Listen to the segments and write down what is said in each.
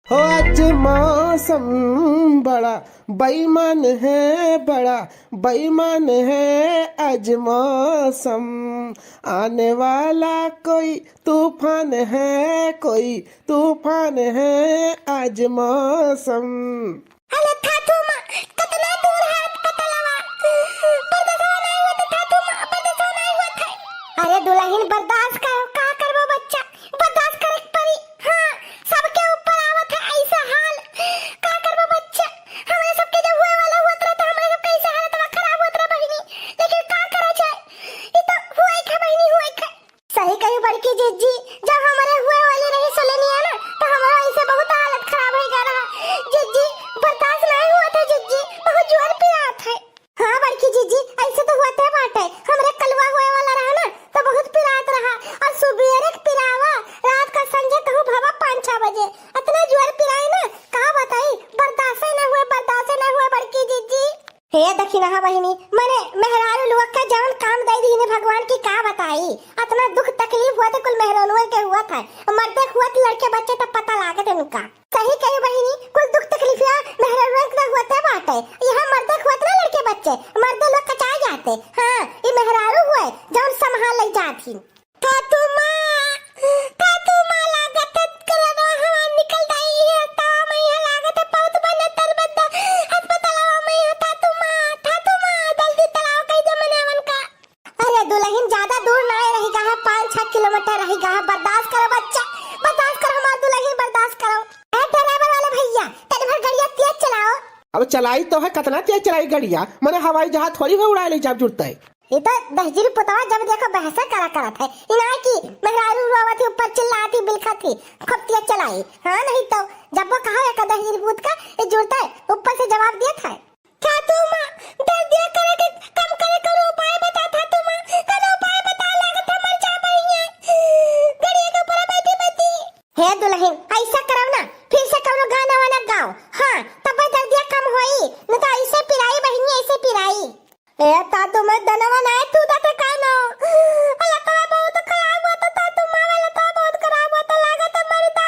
हो आज मौसम बड़ा बेईमान है, बड़ा बेईमान है आज मौसम। आने वाला कोई तूफान है, कोई तूफान है आज मौसम। अरे दुल्हन बर्दाश्त करो, का करबो बच्चा, बर्दाश्त करे परी। हाँ, सबके ऊपर आवत है ऐसा हाल, का करबो बच्चा। हमारे सबके जब हुए वाला हुआ था तो हमारे सबके ऐसा हालत तब खराब हुआ था बहिनी, लेकिन का करा जाए, ये तो हुआ ही बहिनी, हुआ ही। सही कही बड़की जीजी, जब हमारे हुए वाले नहीं सुलेनिया ना तो हमारा ऐसे बहुत हालत खराब हो गया रहा। जीजी बर्दाश्त नहीं हुआ था, जीजी बहुत जोर पे आत है। हाँ बड़की जीजी, ऐसे तो हुआ था बाटे, हमारे कलवा हुए वाला रहा ना तो बहुत पिरात रहा, और सुबेरे पिरावा रात का संजय कहूँ भावा 5-6 बजे इतना जोर पिराए ना, का बताई, बर्दाश्त न हुए बड़की जीजी। हे दखिना बहिनी, मने मेहरारू लोग का जान काम दे दी ने भगवान की, का बताई, इतना दुख तकलीफ हुआ था कुल मेहरानुओं के हुआ था, मर्दे हुआ लड़के बच्चे तब पता लागत है उनका। सही कही बहिनी, कुल दुख तकलीफ मेहरानुओं का हुआ था बाटे, यहाँ मर्दे हुआ ना लड़के बच्चे, मर्दे लोग कचाए जाते। हाँ, ये मेहरारू हुए जौन संभाल ले जाती। लागत करवा हवा निकल गई है, ता मैं लागत बहुत बने तरबद्दा अस्पताल में था तुमा जल्दी तलाव कई जमनेवन का। अरे दुल्हन ज्यादा दूर ना रही गा, 5-6 किलोमीटर रही गा, बर्दाश्त करो बच्चा, बर्दाश्त करो हमार दुल्हन, बर्दाश्त करो। ए ड्राइवर वाले भैया, तनी भर गाड़ियां तेज चलाओ। अब चलाई तो है, कितना तेज चलाई गाड़िया, मैंने हवाई जहाज थोड़ी भी उड़ा ले जब जुड़ता है। ये तो दहजीर पुतवा जब देखो बहसा करत है, इना की मेहरारू रोवत थी, ऊपर चिल्लाती बिलखा थी, खूब तेज चलाई। हाँ नहीं तो जब वो कहा एक दहजीर पुत का ये जुड़ता है, ऊपर से जवाब दिया था, क्या तुम दर्द दिया करे के कम करे, करो उपाय बता था तुम, करो उपाय बता, लागत है मर जा पई है गाड़ी के ऊपर बैठी। हे दुल्हन ऐसा करो ना, फिर से करो गाना वाना गाओ। हाँ तब दर्द दिया कम होई, न तो ऐसे पिराई बहिनी, ऐसे पिराई। ए ता तुम दनवा ना तू दाते कानो लकवा बहुत खराब होता था, तुम वाला तो बहुत खराब होता, लागत मरदा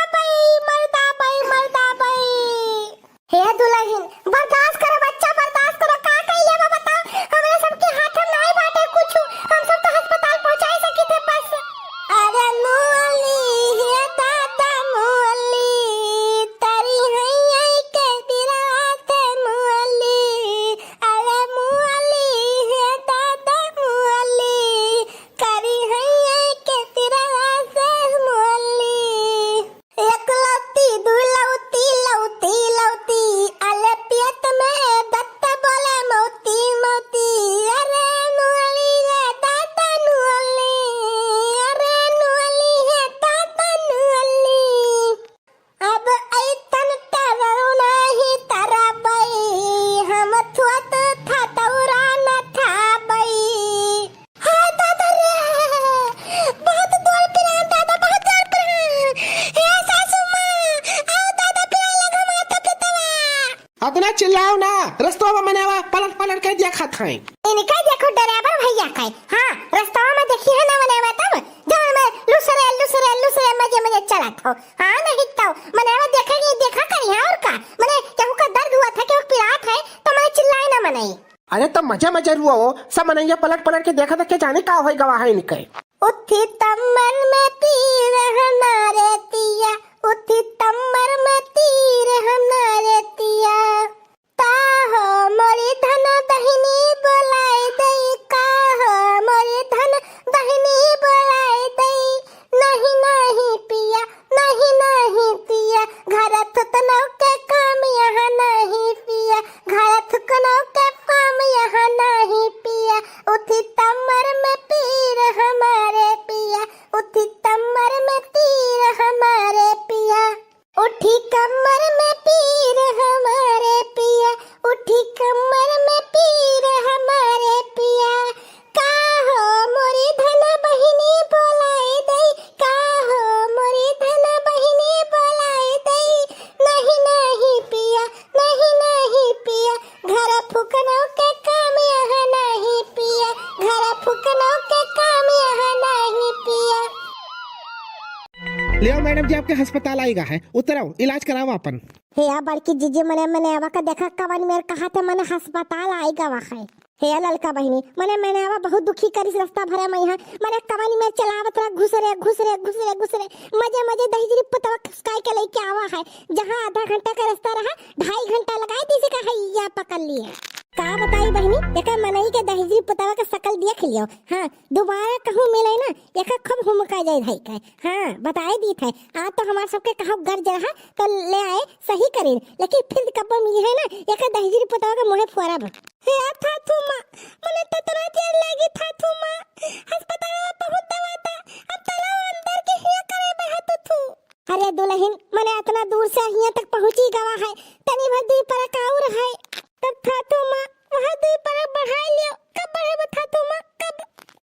पई। हे दुल्हन बर्दाश्त करो बच्चा, बर्दाश्त करो, का कइले बा बताओ, हमरे सबके हाथ में नहीं बाटे कुछ, हम सब तो अस्पताल पहुंचाई सकी थे बस। अरे मुअली हे दादा मुअली, तारी हैया के बिराते मुअली, अरे मुअली हे दादा मुअली, करी हैया के बिराते मुअली। एक लौती दू लौती अले पियत में दत्त बोले मौती, अरे मुअली हे दादा मुअली, अरे मुअली हे दादा मुअली। अब ऐतन तरौ नाही तरबई, हम थुअत था तौरा न था बई। हाय दादा रे, बहुत दूर पिरा दादा, बहुत दूर पिरा। हे सासू माँ, आओ दादा पिरा लगा माता पितवा। अपना चिल्लाओ ना, रस्तों में मैंने पलट के देखा था। इनका देखो ड्राइवर भैया का, हाँ रास्ता में देखी है ना मने तब जब मैं लुसरे मजे चला था। हाँ नहीं तो मने देखा करी है, और का मने केहू का दर्द हुआ था, केहू पिरात है तो मने चिल्लाए ना मने। अरे तो मजे रुआ हो, सब मैंने पलट के देखा था कि जाने का हो गवाह है इनके। उठी तमर में तीर हमारे तिया, उठी तमर में तीर हमारे तिया, ताहो मोरी धन दहिनी बोलाए दई, काहो मोरी धन दहिनी बोलाए दई, नहीं पिया, नहीं पिया, घर थुकनो के काम यहाँ नहीं पिया, घर थुकनो के काम यहाँ नहीं पिया, उठी तमर में पीर हमारे पिया, उठी तमर में तीर हमारे पिया, उठी कम मैडम जी आपके अस्पताल आएगा है, उतराओ इलाज कराओ अपन। हे या बड़की जीजी मने आवा का देखा कवन मेर कहा थे मने अस्पताल आएगा वहाँ हे ललका बहिनी मने आवा बहुत दुखी करी रास्ता भरे मैं यहाँ मने कवन में चलावत रहा घुसरे मजे दहीजरी पतवा खसकाई के लेके आवा है जहाँ आधा घंटा का रास्ता रहा 2.5 घंटा लगाए तीसरे का हैया पकड़ लिए का बताई बहिनी एक मनई के दहीजरी पतवा का शकल देख लियो। हाँ दोबारा कहूँ मिले ना एक खूब हुमका जाए भाई का। हाँ बताए दी थे आज तो हमारे सबके कहा गर्ज रहा तो ले आए सही करें लेकिन फिर कब मिली है ना एक दहीजरी पतवा का मुँह फोरा हे था तुमा मने तो तना देर लगी था तुमा अस्पताल में बहुत दवा था अब तलाव अंदर के हिया करे बहत थू। अरे दुल्हन मने इतना दूर से हिया तक पहुंची गवा है तनी भर दूर पर काउर है तब था तुमा वहां दूर पर बढ़ा लियो कब बढ़े बता तुमा कब।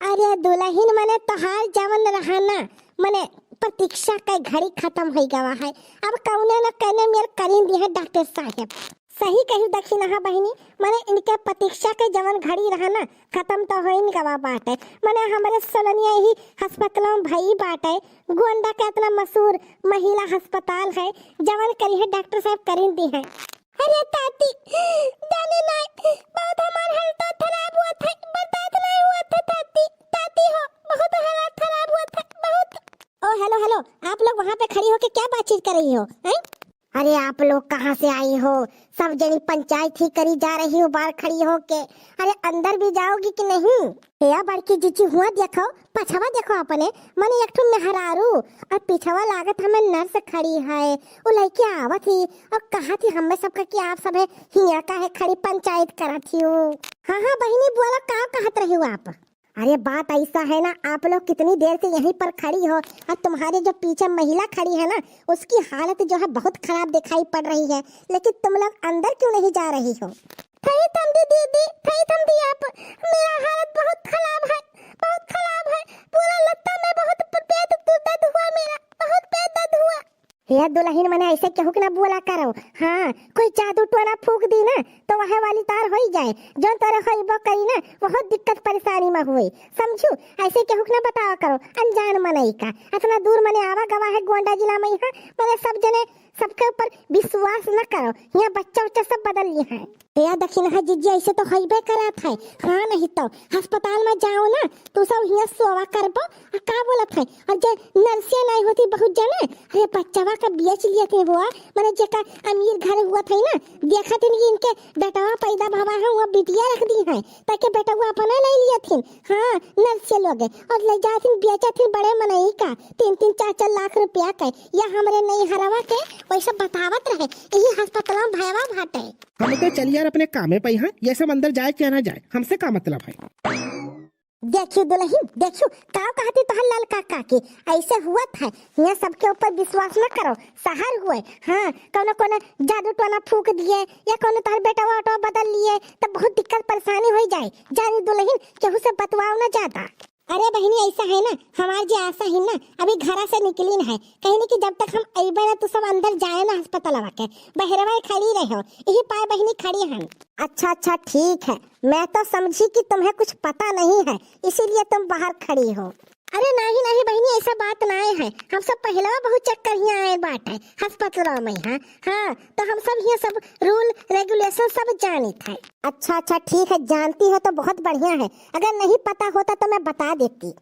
अरे दुल्हन मने तोहार जवन रहना मने प्रतीक्षा का घड़ी खत्म हो गवा है अब कौने न कहने मेरे करीन दी है डॉक्टर साहब सही कही दक्षिण हा बहिनी मने इनके प्रतीक्षा के जवन घड़ी रहा ना खत्म तो हो ही गवा बात है मने हमारे सोलनिया ही अस्पताल में भई बात है गोंडा का इतना मशहूर महिला अस्पताल है जवन करी है डॉक्टर साहब करीन दी है। अरे ताती जाने ना बहुत हमारा हालत खराब हुआ था बर्दाश्त नहीं हुआ था ताती हो बहुत हालत खराब हुआ था बहुत। ओ हेलो आप लोग वहाँ पे खड़ी होके क्या बातचीत कर रही हो हैं? अरे आप लोग कहाँ से आई हो सब जनी पंचायत ही करी जा रही हो बाहर खड़ी होके अरे अंदर भी जाओगी कि नहीं। या बड़की जीजी हुआ देखो पछवा देखो अपने मने एक ठुन मेहरारू और पिछवा लागत हमें नर्स खड़ी है वो लड़की आवत ही और कहा थी हमें सबका कि आप सब है हिया का है खड़ी पंचायत करा थी हो। हाँ बहिनी बोलो का कहत रही हो आप। अरे बात ऐसा है ना आप लोग कितनी देर से यहीं पर खड़ी हो और तुम्हारे जो पीछे महिला खड़ी है ना उसकी हालत जो है बहुत खराब दिखाई पड़ रही है लेकिन तुम लोग अंदर क्यों नहीं जा रही हो। दीदी आप मेरा हालत बहुत खराब है पूरा लगता में बहुत पेट दर्द हुआ मेरा बहुत पेट दर्द हुआ। हे दुल्हन मने ऐसे केहू के ना बोला करो। हाँ कोई जादू टोना फूक दी ना तो वह वाली तार हो जाए जो तरह होइबो करी ना बहुत दिक्कत परेशानी में हुई समझू ऐसे केहू के ना बतावा करो अनजान मनई का इतना दूर मने आवा गवा है गोंडा जिला में यहाँ मने सब जने सबके ऊपर विश्वास न करो यहाँ बच्चा सब बदल लिए हैं। या दक्षिण है जीजी ऐसे तो होइबे करत है। हाँ नहीं तो अस्पताल में जाओ ना तो सब यहाँ सोवा करबो और का बोलत है और जे नर्सिया नहीं होती बहुत जने अरे बच्चावा का बेच लिए थे हुआ मैंने जेका अमीर घर हुआ थे ना देखा थे कि इनके बेटावा पैदा भावा है वहाँ बिटिया रख दी है ताकि बेटा वो अपना ले लिए थे। हाँ नर्सिया लोग और ले जाते बेचा थे बड़े मनई का 3-4 लाख रुपया का या हमारे नहीं हरवा के वैसे बतावत रहे यही अस्पताल में भयवा भाटे। हम तो चलिए अपने कामे पे यहाँ ये सब अंदर जाए क्या ना जाए हमसे का मतलब है। देखियो दुल्हन देखियो का कहती तो लाल काका की ऐसे हुआ था यहाँ सबके ऊपर विश्वास न करो सहार हुए। हाँ कोनो जादू टोना फूक दिए या कोनो तार बेटा वाटो बदल लिए तो बहुत दिक्कत परेशानी हो जाए जानी दुल्हन केहू से बतवाओ ना ज्यादा। अरे बहनी ऐसा है ना हमारी जी आशा ही ना अभी घर से निकली न है कहीं नहीं कि जब तक हम अइबे ना तो सब अंदर जाए ना अस्पताल के बहरवा खड़ी रहो यही पाए बहनी खड़ी हैं। अच्छा ठीक है मैं तो समझी कि तुम्हें कुछ पता नहीं है इसीलिए तुम बाहर खड़ी हो। अरे नहीं बहनी ऐसा बात नहीं है हम सब पहले बहुत चक्कर यहाँ आए बात है अस्पताल में। हाँ तो हम सब यहाँ सब रूल रेगुलेशन सब जानी थे। अच्छा ठीक है जानती हो तो बहुत बढ़िया है अगर नहीं पता होता तो मैं बता देती।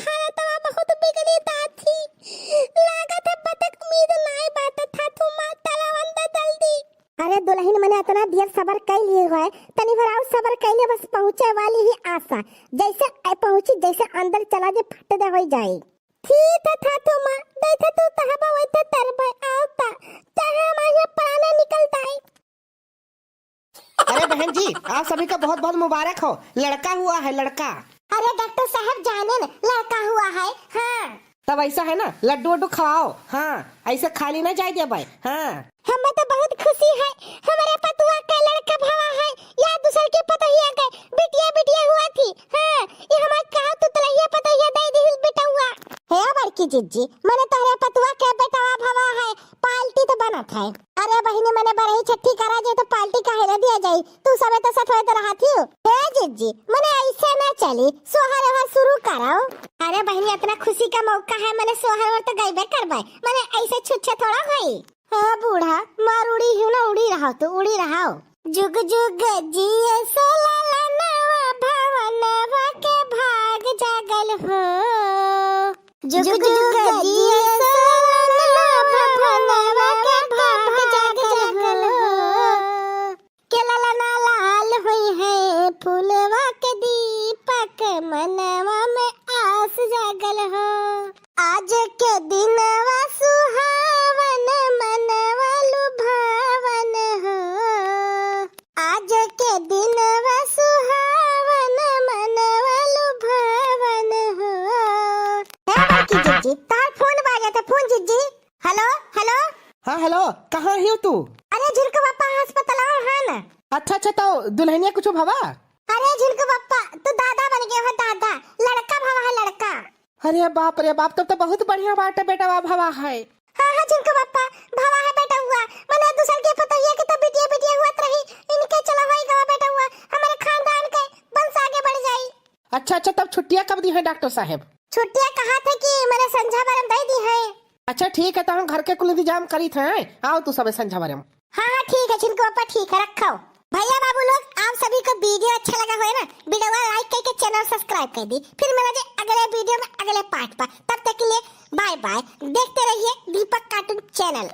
हालत बहुत बिगड़ी थी लागत है बतक उम्मीद नहीं बात था तुम तलवंदा जल्दी। अरे दुल्हन मैंने इतना देर सबर कर लिए हुआ है तनी भर और सबर कैले बस पहुंचे वाली ही आशा जैसे पहुंची जैसे अंदर चला जे फट दे हो जाए। ठीक था तुम देखा तो तहबा वैसे तरबा आवता चाहे हमारे प्राण निकलता है। अरे बहन जी आप सभी का बहुत बहुत मुबारक हो लड़का हुआ है लड़का। अरे डॉक्टर साहब जाने न लड़का हुआ है। हाँ तब ऐसा है ना लड्डू वड्डू खवाओ। हाँ ऐसे खाली ना जाए दे भाई। हाँ हमें तो बहुत खुशी है हमारे पतुआ का लड़का भावा है या दूसरे के पतोहिया का बिटिया हुआ थी। हाँ ये हमारे कहा तो तलहिया पतोहिया दे दी बेटा हुआ। हे बड़की जिज्जी मैंने तोहरे पतुआ के बेटावा भवा है पार्टी तो बनत है। अरे बहिनी मैंने बरही छठी करा जाए तो पार्टी काहे न दिया जाई, तू सबे तो सतवे तो रहा थी। हे जिज्जी मैंने ऐसे न चली, सोहर वहर शुरू कराओ। अरे बहिनी इतना खुशी का मौका है, मैंने सोहर तो गईबे करबाई, मैंने ऐसे छुच्छे थोड़ा होई। हाँ बूढ़ा मार उड़ी हूँ ना, उड़ी रहा तो उड़ी रहा। जुग जुग जिए सोला नवा भवनवा के भाग जागल हो। जुग जुग जिए सोला नवा भवनवा के भाग जागल हो। के ललना लाल हुई है फूलवा के दीपक मनवा में आस जागल हो। आज के दिनवा सुहावन मनवा लुभावन हो। आज के दिनवा सुहावन मनवा लुभावन हो। हे बड़की जिज्जी तार फोन बाजा था, फोन जिज्जी। Hello hello. हाँ हेलो, कहाँ ही हो तू? अरे झिलको बाप्पा अस्पताल है ना। अच्छा अच्छा, तो दुल्हनिया कुछ भवा? अरे झिलको बाप्पा तू दादा बन गया हो, दादा लड़का भवा है लड़का। अरे बाप रे बाप, तब तो बहुत बढ़िया बात है बेटा, भवा है। हाँ हाँ झिलको बाप्पा भवा है बेटा हुआ, मैंने दूसर के पता है कि तो बिटिया बिटिया हुआ रही, इनके चला होई गवा बेटा हुआ, हमारे खानदान के वंश आगे बढ़ जाई। अच्छा अच्छा, तब छुट्टियाँ कब दी है डॉक्टर साहब? छुट्टियां कहा थे कि मैंने संझा बारम दे दी है। अच्छा ठीक है, तो हम घर के कुल इंतजाम करी थे, आओ तू सब संझा बारम। हाँ हाँ ठीक है झिलको बाप्पा, ठीक है रखो। भैया बाबू लोग आप सभी को वीडियो अच्छा लगा हो ना, वीडियो को लाइक करके चैनल सब्सक्राइब कर दी। फिर मिलेंगे अगले वीडियो में अगले पार्ट पर, तब तक के लिए बाय बाय। देखते रहिए दीपक कार्टून चैनल।